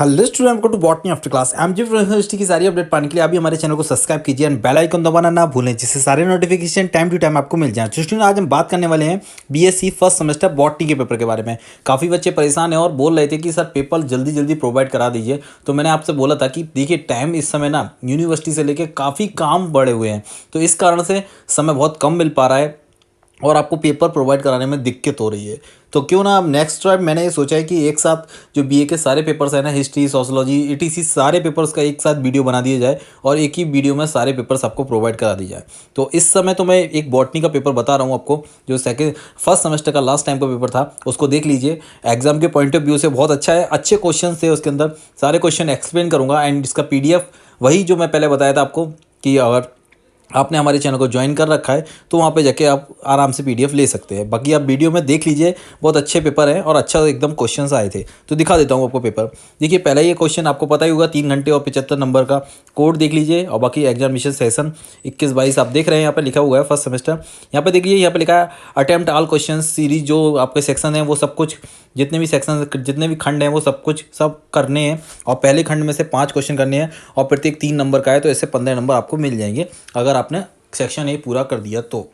Hello student, welcome to botany after class. MG university की सारी update पाने के लिए अभी हमारे चैनल को सब्सक्राइब कीजिए एंड बेल आइकन दबाना ना भूलें, जिससे सारे नोटिफिकेशन टाइम टू टाइम आपको मिल जाए। तो स्टूडेंट, आज हम बात करने वाले हैं बीएससी फर्स्ट सेमेस्टर बॉटनी के पेपर के बारे में। काफ़ी बच्चे परेशान हैं और बोल रहे थे कि सर पेपर जल्दी जल्दी प्रोवाइड करा दीजिए। तो मैंने आपसे बोला था कि देखिए, टाइम इस समय ना यूनिवर्सिटी से लेकर काफ़ी काम बढ़े हुए हैं, तो इस कारण से समय बहुत कम मिल पा रहा है और आपको पेपर प्रोवाइड कराने में दिक्कत हो रही है। तो क्यों ना अब नेक्स्ट टाइम मैंने ये सोचा है कि एक साथ जो बीए के सारे पेपर्स हैं ना, हिस्ट्री, सोशोलॉजी, ईटीसी, सारे पेपर्स का एक साथ वीडियो बना दिया जाए और एक ही वीडियो में सारे पेपर्स आपको प्रोवाइड करा दी जाए। तो इस समय तो मैं एक बॉटनी का पेपर बता रहा हूँ आपको, जो फर्स्ट सेमेस्टर का लास्ट टाइम का पेपर था, उसको देख लीजिए। एग्जाम के पॉइंट ऑफ व्यू से बहुत अच्छा है, अच्छे क्वेश्चन थे उसके अंदर, सारे क्वेश्चन एक्सप्लेन करूँगा। एंड इसका PDF वही जो मैं पहले बताया था आपको कि अगर आपने हमारे चैनल को ज्वाइन कर रखा है तो वहाँ पे जाके आप आराम से PDF ले सकते हैं। बाकी आप वीडियो में देख लीजिए, बहुत अच्छे पेपर हैं और अच्छा एकदम क्वेश्चंस आए थे। तो दिखा देता हूँ आपको पेपर। देखिए, पहला ये क्वेश्चन आपको पता ही होगा, 3 घंटे और 75 नंबर का कोड देख लीजिए। और बाकी एग्जामिनेशन सेशन 21-22 आप देख रहे हैं, यहाँ पर लिखा हुआ है फर्स्ट सेमेस्टर। यहाँ पर देखिए, यहाँ पर लिखा है अटेम्प्ट ऑल क्वेश्चन सीरीज। जो आपके सेक्शन हैं वो सब कुछ, जितने भी सेक्शन, जितने भी खंड हैं वो सब करने हैं। और पहले खंड में से 5 क्वेश्चन करने हैं और प्रत्येक 3 नंबर का है, तो ऐसे 15 नंबर आपको मिल जाएंगे अगर आपने सेक्शन ए पूरा कर दिया तो।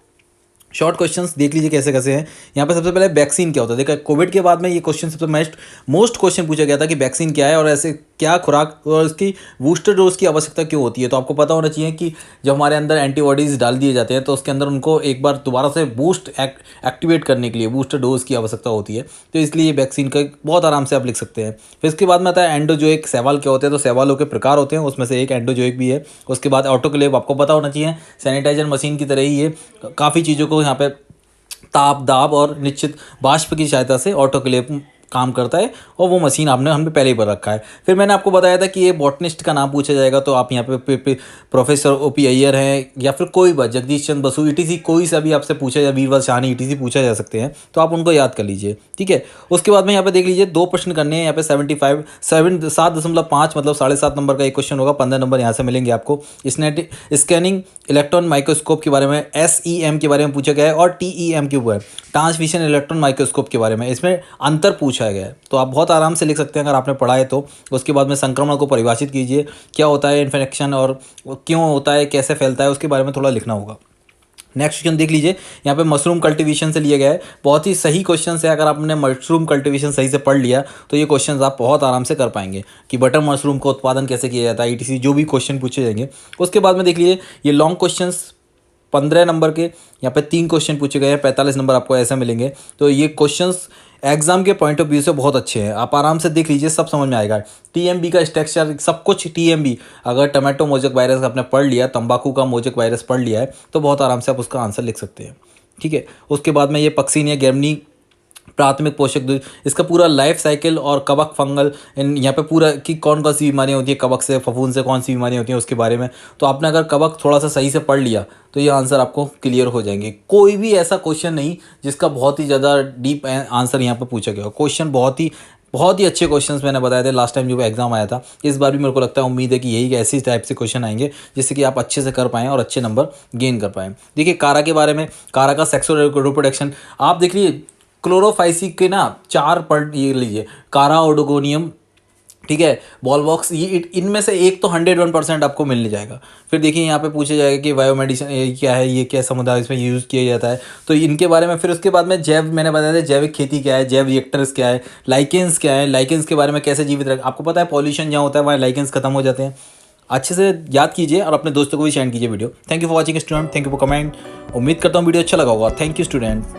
शॉर्ट क्वेश्चंस देख लीजिए कैसे कैसे हैं। यहाँ पे सबसे पहले वैक्सीन क्या होता है। देखा, कोविड के बाद में ये क्वेश्चन सबसे मोस्ट क्वेश्चन पूछा गया था कि वैक्सीन क्या है और ऐसे क्या खुराक और इसकी बूस्टर डोज की आवश्यकता क्यों होती है। तो आपको पता होना चाहिए कि जब हमारे अंदर एंटीबॉडीज़ डाल दिए जाते हैं तो उसके अंदर उनको एक बार दोबारा से एक्टिवेट करने के लिए बूस्टर डोज की आवश्यकता होती है। तो इसलिए वैक्सीन का बहुत आराम से आप लिख सकते हैं। फिर इसके बाद में आता है एंडोजोइक सवाल क्या होते हैं। तो सवालों के प्रकार होते हैं, उसमें से एक एंडोजोइक भी है। उसके बाद ऑटोक्लेव आपको पता होना चाहिए, सैनिटाइजर मशीन की तरह ही ये काफ़ी चीज़ों को यहाँ पे ताप, दाब और निश्चित वाष्प की सहायता से ऑटोक्लेव काम करता है और वो मशीन हमने पहले ही पर रखा है। फिर मैंने आपको बताया था कि ये बॉटनिस्ट का नाम पूछा जाएगा, तो आप यहाँ पे प्रोफेसर OP अय्यर हैं या फिर कोई बात, जगदीश चंद्र बसु, ETC कोई सा भी आपसे पूछा जाए, वीरवल साहनी ETC पूछा जा सकते हैं, तो आप उनको याद कर लीजिए। ठीक है। उसके बाद में यहाँ पे देख लीजिए 2 प्रश्न करने हैं। यहाँ पे 7.5 मतलब 7.5 नंबर का एक क्वेश्चन होगा, 15 नंबर यहाँ से मिलेंगे आपको। स्कैनिंग इलेक्ट्रॉन माइक्रोस्कोप के बारे में, SEM के बारे में पूछा गया है और TEM के ऊपर, ट्रांसमिशन इलेक्ट्रॉन माइक्रोस्कोप के बारे में, इसमें अंतर पूछा गया है। तो आप बहुत आराम से लिख सकते हैं अगर आपने पढ़ा है तो। उसके बाद में संक्रमण को परिभाषित कीजिए, क्या होता है इन्फेक्शन और क्यों होता है, कैसे फैलता है, उसके बारे में थोड़ा लिखना होगा। नेक्स्ट क्वेश्चन देख लीजिए, यहाँ पे मशरूम कल्टीवेशन से लिया गया है। बहुत ही सही क्वेश्चन है, अगर आपने मशरूम कल्टीवेशन सही से पढ़ लिया तो ये क्वेश्चन आप बहुत आराम से कर पाएंगे कि बटर मशरूम का उत्पादन कैसे किया जाता है, ETC जो भी क्वेश्चन पूछे जाएंगे। उसके बाद में देख लीजिए, ये लॉन्ग क्वेश्चन 15 नंबर के, यहाँ पे 3 क्वेश्चन पूछे गए हैं, 45 नंबर आपको ऐसे मिलेंगे। तो ये क्वेश्चंस एग्जाम के पॉइंट ऑफ व्यू से बहुत अच्छे हैं, आप आराम से देख लीजिए, सब समझ में आएगा। TMB का स्ट्रक्चर सब कुछ, TMB अगर टमाटो मोजेक वायरस आपने पढ़ लिया, तंबाकू का मोजेक वायरस पढ़ लिया है, तो बहुत आराम से आप उसका आंसर लिख सकते हैं। ठीक है। उसके बाद में ये पक्सीनिया गेर्मनी प्राथमिक पोषक द्रव्य, इसका पूरा लाइफ साइकिल और कवक फंगल, यहाँ पे पूरा कि कौन कौन सी बीमारियाँ होती है, कवक से, फफूंद से कौन सी बीमारियाँ होती हैं उसके बारे में। तो आपने अगर कवक थोड़ा सा सही से पढ़ लिया तो ये आंसर आपको क्लियर हो जाएंगे। कोई भी ऐसा क्वेश्चन नहीं जिसका बहुत ही ज़्यादा डीप आंसर यहाँ पर पूछा गया। क्वेश्चन बहुत ही अच्छे क्वेश्चंस मैंने बताए थे लास्ट टाइम जो एग्जाम आया था। इस बार भी मेरे को लगता है, उम्मीद है कि यही ऐसी टाइप से क्वेश्चन आएंगे जिससे कि आप अच्छे से कर पाएँ और अच्छे नंबर गेन कर पाएँ। देखिए, कारा के बारे में, कारा का सेक्सुअल रिप्रोडक्शन आप देख लीजिए, क्लोरोफाइसिक के ना 4 पढ़ ये लीजिए, कारा, ओडोगोनियम, ठीक है, बॉलवॉक्स, ये इनमें से एक तो 101% आपको मिलने जाएगा। फिर देखिए, यहाँ पे पूछा जाएगा कि बायोमेडिसिन क्या है, ये क्या समुदाय इसमें यूज़ किया जाता है, तो इनके बारे में। फिर उसके बाद में मैंने बताया था जैविक खेती क्या है, जैव रिएक्टर्स क्या है, लाइकेंस क्या है, लाइकेंस के बारे में कैसे जीवित रख, आपको पता है पॉल्यूशन जहाँ होता है वहाँ लाइकेंस खत्म हो जाते हैं। अच्छे से याद कीजिए और अपने दोस्तों को भी शेयर कीजिए video. Thank you for watching student, thank you for comment. उम्मीद करता हूँ वीडियो अच्छा लगा होगा। Thank you student.